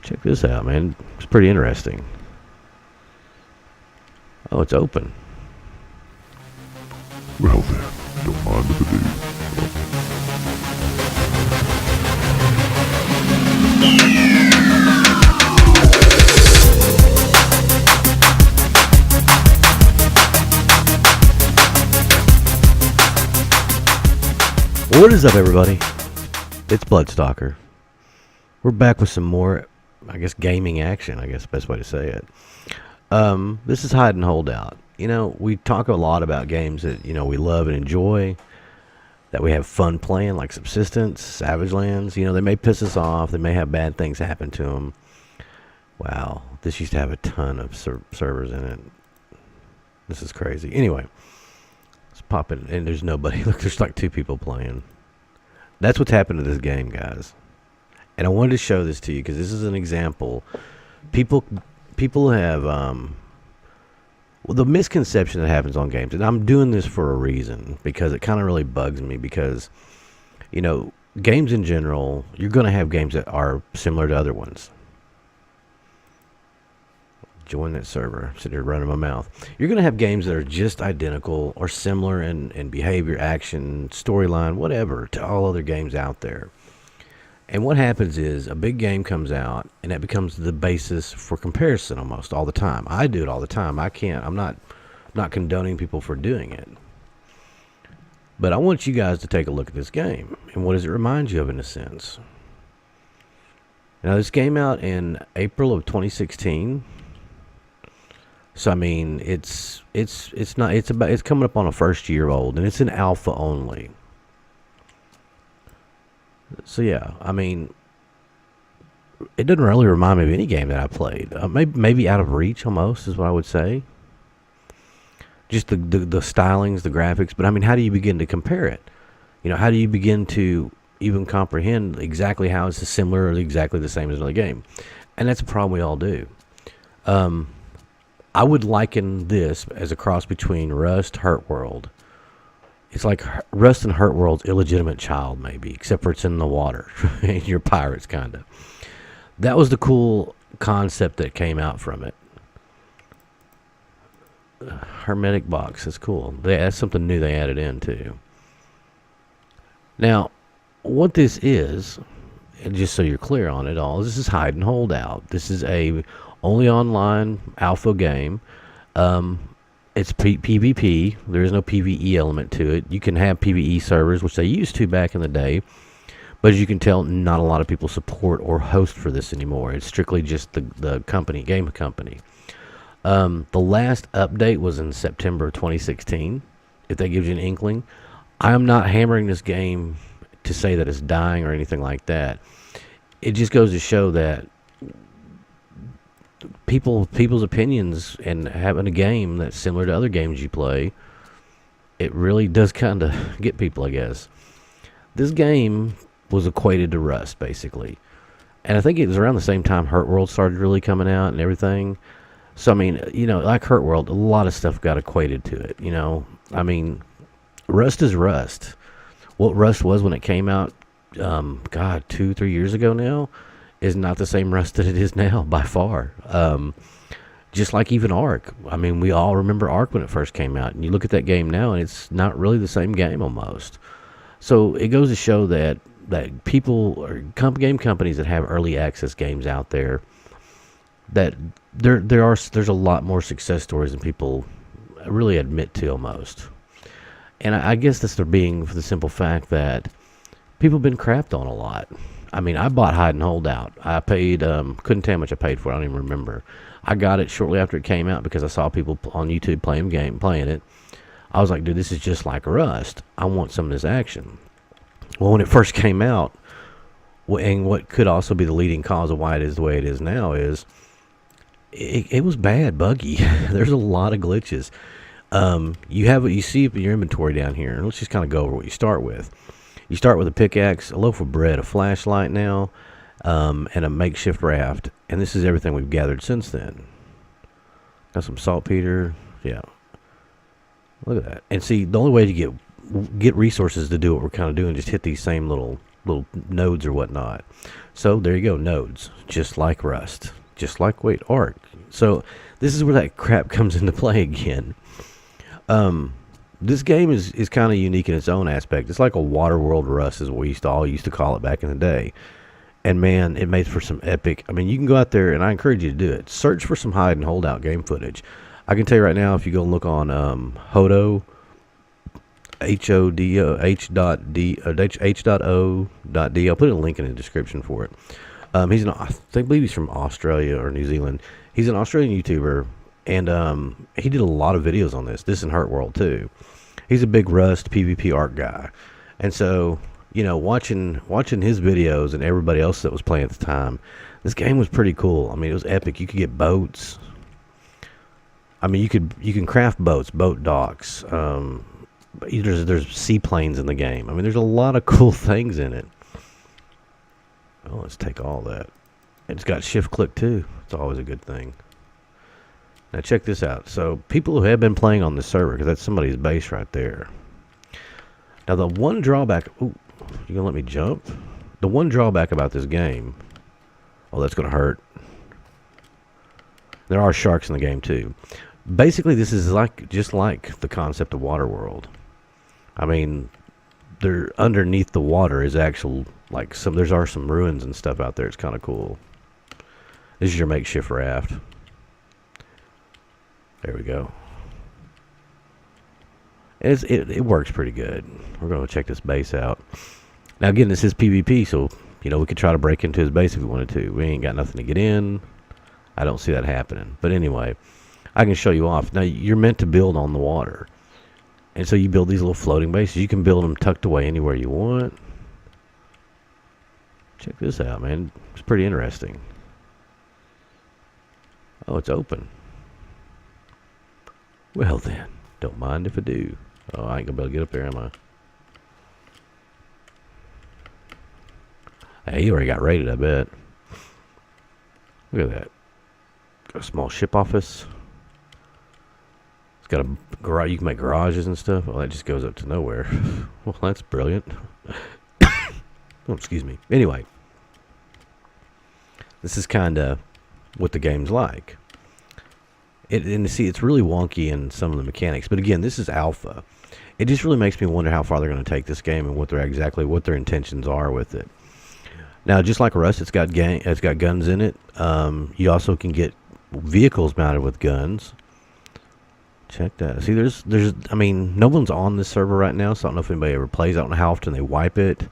Check this out, man. It's pretty interesting. Oh, it's open. Well then, don't mind if I do. What is up, everybody? It's Bloodstalker. We're back with some more, I guess, gaming action, I guess the best way to say it. This is Hide and Hold Out. You know, we talk a lot about games that, you know, we love and enjoy, that we have fun playing, like Subsistence, Savage Lands. You know, they may piss us off. They may have bad things happen to them. Wow, this used to have a ton of servers in it. This is crazy. Anyway, let's pop it, and there's nobody. Look, there's like 2 people playing. That's what's happened to this game, guys. And I wanted to show this to you because this is an example. People have well, the misconception that happens on games, and I'm doing this for a reason because it kind of really bugs me because, you know, games in general, you're going to have games that are similar to other ones. Join that server. Sit here running my mouth. You're going to have games that are just identical or similar in behavior, action, storyline, whatever, to all other games out there. And what happens is a big game comes out, and that becomes the basis for comparison almost all the time. I do it all the time. I'm not condoning people for doing it. But I want you guys to take a look at this game. And what does it remind you of in a sense? Now, this came out in April of 2016. So I mean, it's coming up on a first year old, and it's an alpha only. So yeah, I mean, it doesn't really remind me of any game that I played. Maybe Out of Reach almost is what I would say. Just the stylings, the graphics, but I mean, how do you begin to compare it? You know, how do you begin to even comprehend exactly how it's similar or exactly the same as another game? And that's a problem we all do. I would liken this as a cross between Rust, Hurt World. It's like Rust and Hurt World's illegitimate child, maybe, except for it's in the water. And you're pirates, kind of. That was the cool concept that came out from it. Hermetic box is cool. That's something new they added in, too. Now, what this is, and just so you're clear on it all, this is Hide and Hold Out. This is a only online alpha game. It's PvP. There is no PvE element to it. You can have PvE servers, which they used to back in the day, but as you can tell, not a lot of people support or host for this anymore. It's strictly just the company, game company. The last update was in September 2016, if that gives you an inkling. I'm not hammering this game to say that it's dying or anything like that. It just goes to show that people's opinions and having a game that's similar to other games you play, it really does kind of get people, I guess. This game was equated to Rust, basically. And I think it was around the same time Hurt World started really coming out and everything. So, I mean, you know, like Hurt World, a lot of stuff got equated to it, you know. I mean, Rust is Rust. What Rust was when it came out, God, 2-3 years ago now, is not the same Rust that it is now, by far. Just like even Ark. I mean, we all remember Ark when it first came out. And you look at that game now, and it's not really the same game almost. So it goes to show that people, or game companies that have early access games out there, that there's a lot more success stories than people really admit to almost. And I guess that's they're being for the simple fact that people have been crapped on a lot. I mean, I bought Hide and Hold Out. I paid, couldn't tell how much I paid for it. I don't even remember. I got it shortly after it came out because I saw people on YouTube playing it. I was like, dude, this is just like Rust. I want some of this action. Well, when it first came out, and what could also be the leading cause of why it is the way it is now is, it was bad, buggy. There's a lot of glitches. You have what you see in your inventory down here. Let's just kind of go over what you start with. You start with a pickaxe, a loaf of bread, a flashlight now, and a makeshift raft. And this is everything we've gathered since then. Got some saltpeter. Yeah. Look at that. And see, the only way to get resources to do what we're kind of doing, just hit these same little little nodes or whatnot. So there you go, nodes, just like Rust, just like Arc. So this is where that crap comes into play again. This game is kind of unique in its own aspect. It's like a water world Rust is what we all used to call it back in the day. And man, it made for some epic. I mean, you can go out there, and I encourage you to do it. Search for some hide and hold out game footage. I can tell you right now, if you go and look on H2O, H.O.D. I'll put a link in the description for it. I believe he's from Australia or New Zealand. He's an Australian YouTuber, and he did a lot of videos on this in Hurt World too. He's a big Rust PvP Arc guy, and so watching his videos and everybody else that was playing at the time, this game was pretty cool. I mean, it was epic. You could get boats. I mean, you can craft boats, boat docks. There's seaplanes in the game. I mean, there's a lot of cool things in it. Oh, let's take all that. It's got shift click too. It's always a good thing. Now check this out. So people who have been playing on this server, because that's somebody's base right there. Now the one drawback. Ooh, you gonna let me jump? The one drawback about this game. Oh, that's gonna hurt. There are sharks in the game too. Basically, this is just like the concept of Waterworld. I mean, there underneath the water is actual there are some ruins and stuff out there. It's kind of cool. This is your makeshift raft. There we go. It works pretty good. We're going to check this base out. Now again, this is PvP, so we could try to break into his base if we wanted to. We ain't got nothing to get in. I don't see that happening. But anyway, I can show you off. Now you're meant to build on the water, and so you build these little floating bases. You can build them tucked away anywhere you want. Check this out, man. It's pretty interesting. Oh, it's open. Well then, don't mind if I do. Oh, I ain't gonna be able to get up there, am I? Hey, he already got raided, I bet. Look at that. Got a small ship office. It's got a garage. You can make garages and stuff. Well, that just goes up to nowhere. Well, that's brilliant. Oh, excuse me. Anyway, this is kind of what the game's like. And see, it's really wonky in some of the mechanics. But again, this is alpha. It just really makes me wonder how far they're going to take this game and what their intentions are with it. Now, just like Rust, it's got guns in it. You also can get vehicles mounted with guns. Check that. See, I mean, no one's on this server right now, so I don't know if anybody ever plays. I don't know how often they wipe it.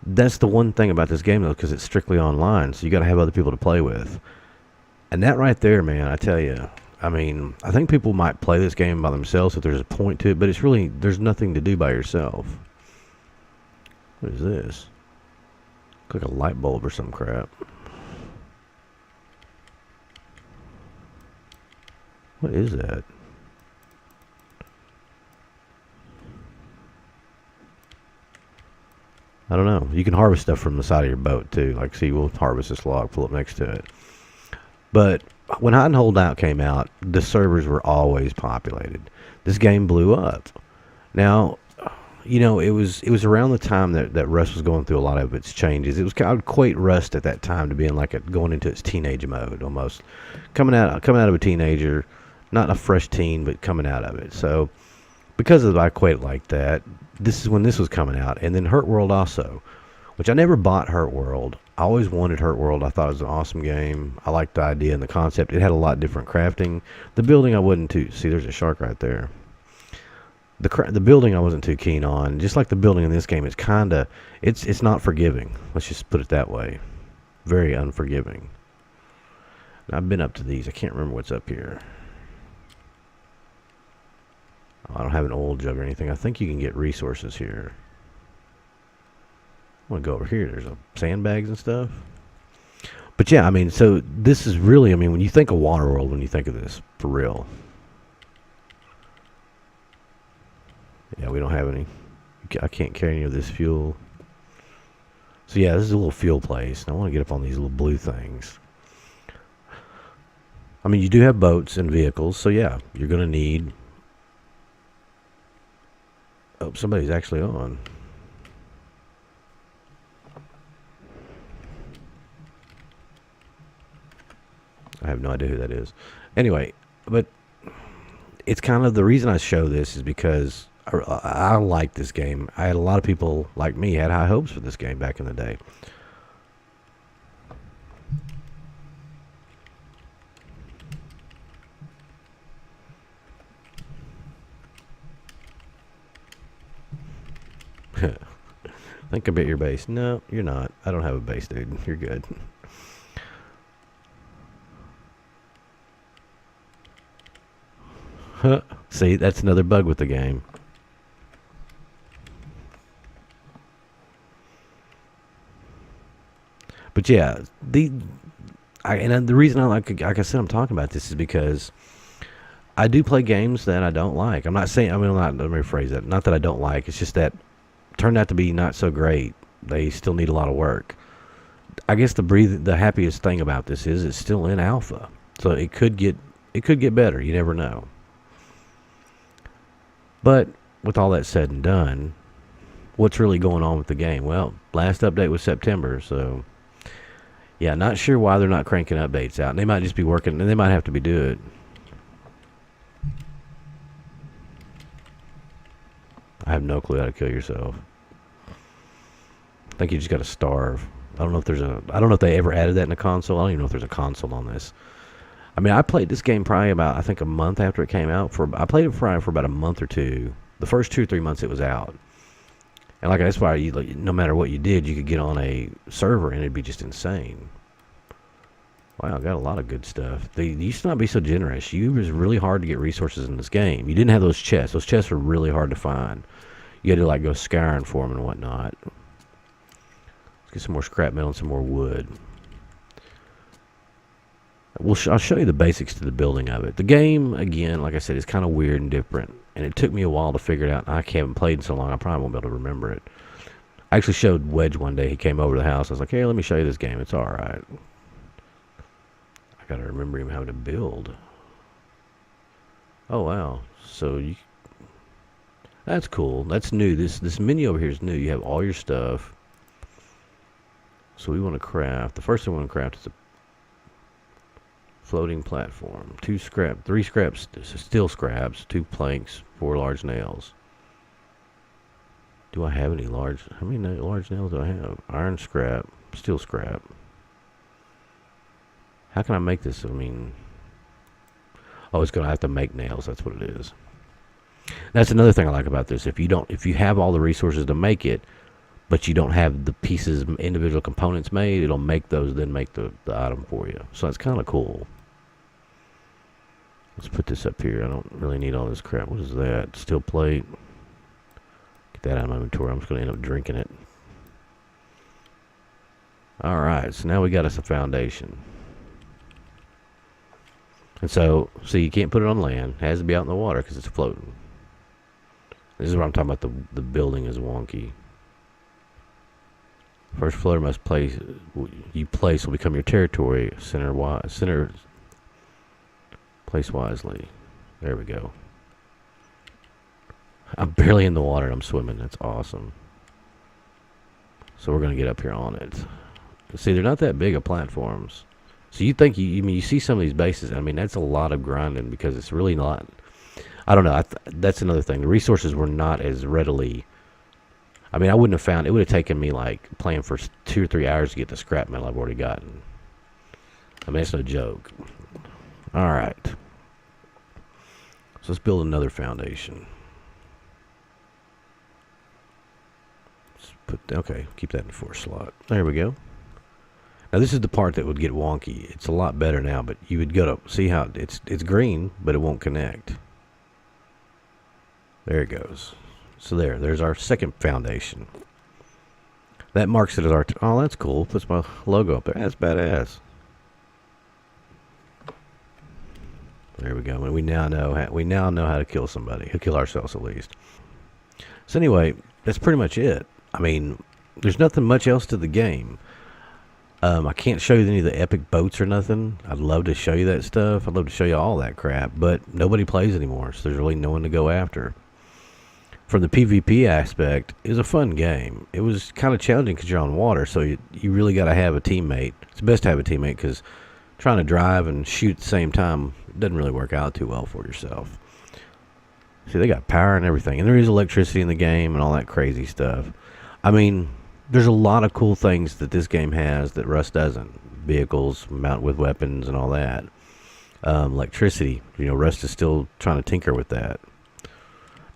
That's the one thing about this game, though, because it's strictly online, so you got to have other people to play with. And that right there, man, I tell you, I mean, I think people might play this game by themselves if there's a point to it, but it's really, there's nothing to do by yourself. What is this? Look like a light bulb or some crap. What is that? I don't know. You can harvest stuff from the side of your boat too. Like, see, we'll harvest this log, pull up next to it. But when Hide and Hold Out came out, the servers were always populated. This game blew up. Now, it was around the time that Rust was going through a lot of its changes. I would equate Rust at that time to being like going into its teenage mode almost, coming out of a teenager, not a fresh teen, but coming out of it. So because I equate it like that, this is when this was coming out, and then Hurt World also, which I never bought Hurt World. I always wanted Hurt World. I thought it was an awesome game. I liked the idea and the concept. It had a lot different crafting. The building I wasn't too. See, there's a shark right there. The building I wasn't too keen on. Just like the building in this game, it's not forgiving. Let's just put it that way. Very unforgiving. Now, I've been up to these. I can't remember what's up here. I don't have an oil jug or anything. I think you can get resources here. I want to go over here. There's sandbags and stuff. But yeah, I mean, so this is really, I mean, when you think of Waterworld, when you think of this, for real. Yeah, we don't have any. I can't carry any of this fuel. So yeah, this is a little fuel place. And I want to get up on these little blue things. I mean, you do have boats and vehicles. So yeah, you're going to need... Oh, somebody's actually on. have no idea who that is. Anyway, but it's kind of the reason I show this is because I like this game. I had a lot of people like me had high hopes for this game back in the day. Think about your base. No, you're not. I don't have a base, dude. You're good. See, that's another bug with the game. But yeah, the reason I like I said, I'm talking about this is because I do play games that I don't like. I'm not saying, let me rephrase that. Not that I don't like. It's just that turned out to be not so great. They still need a lot of work. I guess the happiest thing about this is it's still in alpha, so it could get better. You never know. But with all that said and done, what's really going on with the game? Well, last update was September, so yeah, not sure why they're not cranking updates out. And they might just be working, and they might have to be doing it. I have no clue how to kill yourself. I think you just got to starve. I don't know if they ever added that in the console. I don't even know if there's a console on this. I mean, I played this game probably about, I think, a month after it came out. I played it probably for about a month or two. The first 2 or 3 months it was out. And like that's why no matter what you did, you could get on a server and it'd be just insane. Wow, I got a lot of good stuff. They used to not be so generous. It was really hard to get resources in this game. You didn't have those chests. Those chests were really hard to find. You had to like go scouring for them and whatnot. Let's get some more scrap metal and some more wood. I'll show you the basics to the building of it. The game, again, like I said, is kind of weird and different. And it took me a while to figure it out. I haven't played in so long, I probably won't be able to remember it. I actually showed Wedge one day. He came over to the house. I was like, hey, let me show you this game. It's all right. I got to remember him how to build. Oh, wow. So, that's cool. That's new. This menu over here is new. You have all your stuff. So, we want to craft. The first thing we want to craft is a floating platform. 3 scraps, steel scraps, 2 planks, 4 large nails. Do I have any large? How many large nails do I have? Iron scrap, steel scrap. How can I make this? I mean, oh, it's gonna have to make nails. That's what it is. That's another thing I like about this. If you have all the resources to make it, but you don't have the pieces, individual components made, it'll make those, then make the item for you. So that's kind of cool. Let's put this up here. I don't really need all this crap. What is that? Steel plate. Get that out of my inventory. I'm just going to end up drinking it. Alright, so now we got us a foundation. And so, see, you can't put it on land. It has to be out in the water because it's floating. This is what I'm talking about. The building is wonky. First floater must place will become your territory. Place wisely. There we go. I'm barely in the water and I'm swimming. That's awesome. So we're gonna get up here on it. See, they're not that big of platforms. So you think you see some of these bases. I mean, that's a lot of grinding because it's really not. I don't know. That's another thing. The resources were not as readily. I mean, I wouldn't have found. It would have taken me like playing for 2 or 3 hours to get the scrap metal I've already gotten. I mean, it's no joke. All right. So let's build another foundation. Okay, keep that in the 4 slot. There we go. Now this is the part that would get wonky. It's a lot better now, but you would go to see how it's green, but it won't connect. There it goes. So there's our second foundation. That marks it as our. Oh, that's cool. Puts my logo up there. That's badass. There we go. And we now know how to kill somebody. Kill ourselves at least. So anyway, that's pretty much it. I mean, there's nothing much else to the game. I can't show you any of the epic boats or nothing. I'd love to show you that stuff. I'd love to show you all that crap, but nobody plays anymore, so there's really no one to go after. From the PvP aspect, it was a fun game. It was kind of challenging because you're on water, so you really got to have a teammate. It's best to have a teammate because trying to drive and shoot at the same time doesn't really work out too well for yourself. See, they got power and everything, and there is electricity in the game and all that crazy stuff. I mean, there's a lot of cool things that this game has that Rust doesn't. Vehicles mounted with weapons and all that. Electricity, Rust is still trying to tinker with that.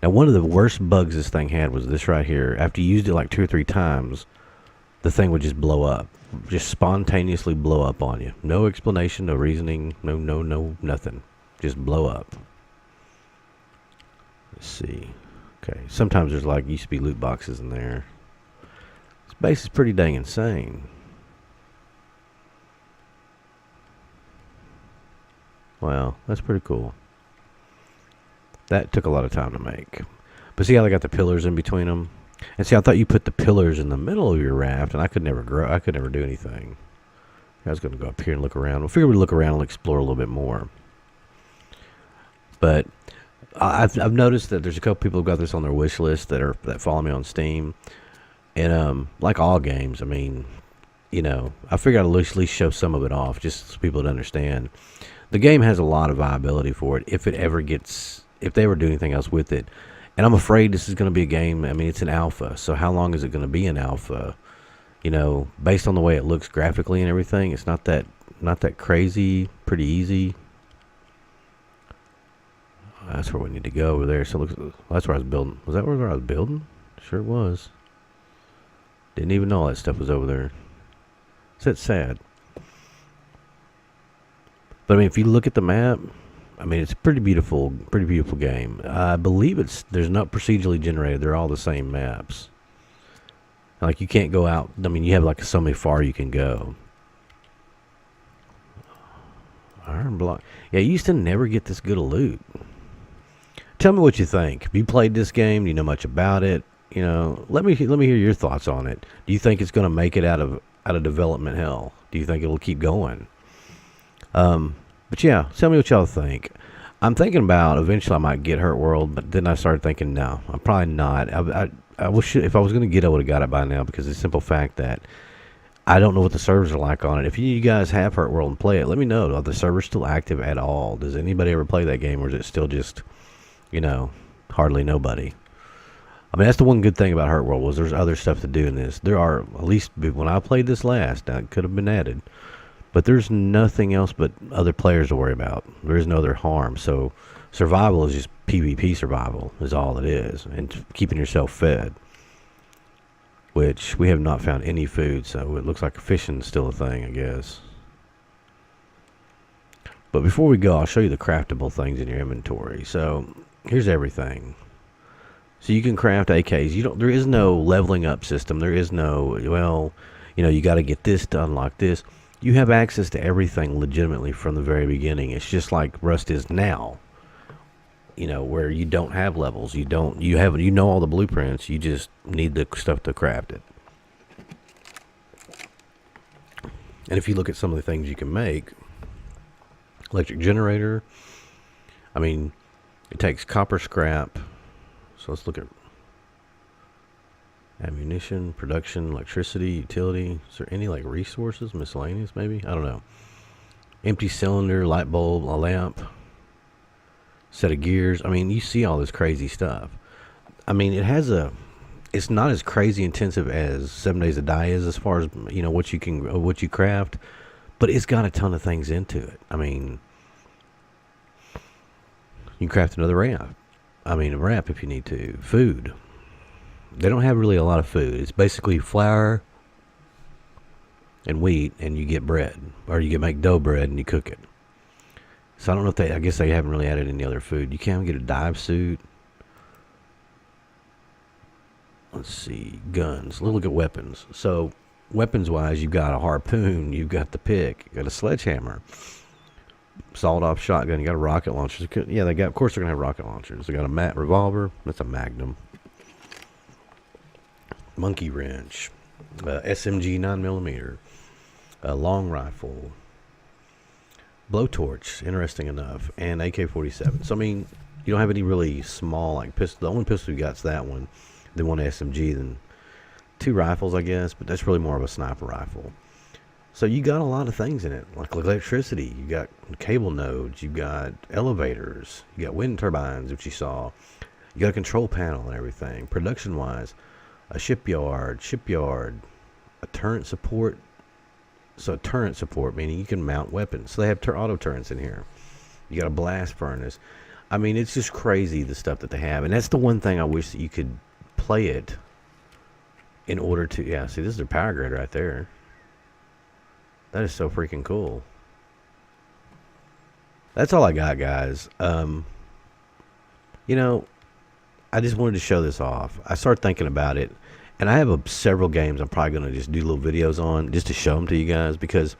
Now, one of the worst bugs this thing had was this right here. After you used it like 2 or 3 times, the thing would just blow up. Just spontaneously blow up on you. No explanation, no reasoning, no, nothing. Just blow up. Let's see. Okay, sometimes there's like, used to be loot boxes in there. This base is pretty dang insane. Wow, that's pretty cool. That took a lot of time to make. But see how they got the pillars in between them? And see, I thought you put the pillars in the middle of your raft, and I could never do anything. I was going to go up here and look around. We'll figure we'd look around and explore a little bit more. But I've noticed that there's a couple people who've got this on their wish list that follow me on Steam. And like all games, I mean, I figured I'd at least show some of it off, just so people to understand. The game has a lot of viability for it if they ever do anything else with it. And I'm afraid this is going to be a game. I mean, it's an alpha, so how long is it going to be an alpha? Based on the way it looks graphically and everything, it's not that crazy. Pretty easy. That's where we need to go over there. So it looks, that's where I was building. Was that where I was building? Sure it was. Didn't even know all that stuff was over there. That's sad. But I mean, if you look at the map, I mean, it's a pretty beautiful game. I believe there's not procedurally generated. They're all the same maps. Like, you can't go out. I mean, you have like so many far you can go. Iron block. Yeah, you used to never get this good of loot. Tell me what you think. Have you played this game? Do you know much about it? Let me hear your thoughts on it. Do you think it's going to make it out of development hell? Do you think it'll keep going? But yeah, tell me what y'all think. I'm thinking about eventually I might get Hurt World, but then I started thinking, no, I'm probably not. I wish if I was going to get it, I would have got it by now, because of the simple fact that I don't know what the servers are like on it. If you guys have Hurt World and play it, let me know. Are the servers still active at all? Does anybody ever play that game, or is it still just, hardly nobody? I mean, that's the one good thing about Hurt World, was there's other stuff to do in this. There are, at least when I played this last, now it could have been added. But there's nothing else but other players to worry about. There is no other harm. So survival is just PvP survival is all it is. And keeping yourself fed. Which we have not found any food. So it looks like fishing's still a thing, I guess. But before we go, I'll show you the craftable things in your inventory. So here's everything. So you can craft AKs. There is no leveling up system. There is no, you got to get this to unlock this. You have access to everything legitimately from the very beginning. It's just like Rust is now, where you don't have levels. You know all the blueprints. You just need the stuff to craft it. And if you look at some of the things you can make, electric generator, I mean, it takes copper scrap. So let's look at ammunition, production, electricity, utility. Is there any like resources, miscellaneous maybe? I don't know. Empty cylinder, light bulb, a lamp, set of gears. I mean, you see all this crazy stuff. I mean, it's not as crazy intensive as 7 Days to Die is, as far as what you craft, but it's got a ton of things into it. I mean, you can craft another ramp. I mean, a wrap if you need to. Food. They don't have really a lot of food. It's basically flour and wheat, and you get bread. Or you can make dough bread and you cook it. So I don't know if I guess they haven't really added any other food. You can't get a dive suit. Let's see. Guns. Let's look at weapons. So, weapons-wise, you've got a harpoon, you've got the pick, you've got a sledgehammer. Sawed-off shotgun, you got a rocket launcher. Yeah, of course they're going to have rocket launchers. They got a revolver. That's a Magnum. Monkey wrench, SMG 9mm, a long rifle, blowtorch, interesting enough, and AK-47. So I mean, you don't have any really small like pistol. The only pistol you got's that one, then one SMG, then 2 rifles, I guess, but that's really more of a sniper rifle. So you got a lot of things in it, like electricity. You got cable nodes. You got elevators. You got wind turbines, which you saw. You got a control panel and everything. Production-wise, a shipyard, a turret support. So turret support, meaning you can mount weapons. So they have auto turrets in here. You got a blast furnace. I mean, it's just crazy the stuff that they have. And that's the one thing I wish that you could play it in order to... Yeah, see, this is their power grid right there. That is so freaking cool. That's all I got, guys. You know, I just wanted to show this off. I started thinking about it, and I have several games I'm probably going to just do little videos on just to show them to you guys because,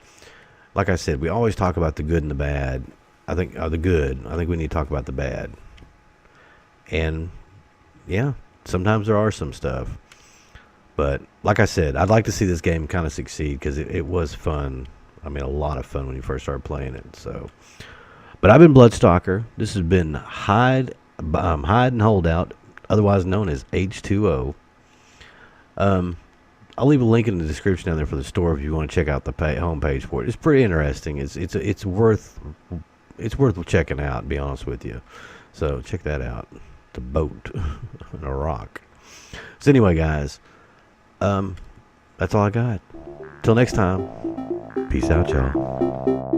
like I said, we always talk about the good and the bad. I think the good. I think we need to talk about the bad. And, yeah, sometimes there are some stuff. But, like I said, I'd like to see this game kind of succeed because it was fun. I mean, a lot of fun when you first started playing it. So, but I've been Bloodstalker. This has been Hide and Holdout, otherwise known as H2O. I'll leave a link in the description down there for the store if you want to check out the homepage for it. It's pretty interesting. It's worth checking out, to be honest with you. So check that out. It's a boat and a rock. So anyway, guys. That's all I got. Till next time. Peace out, y'all.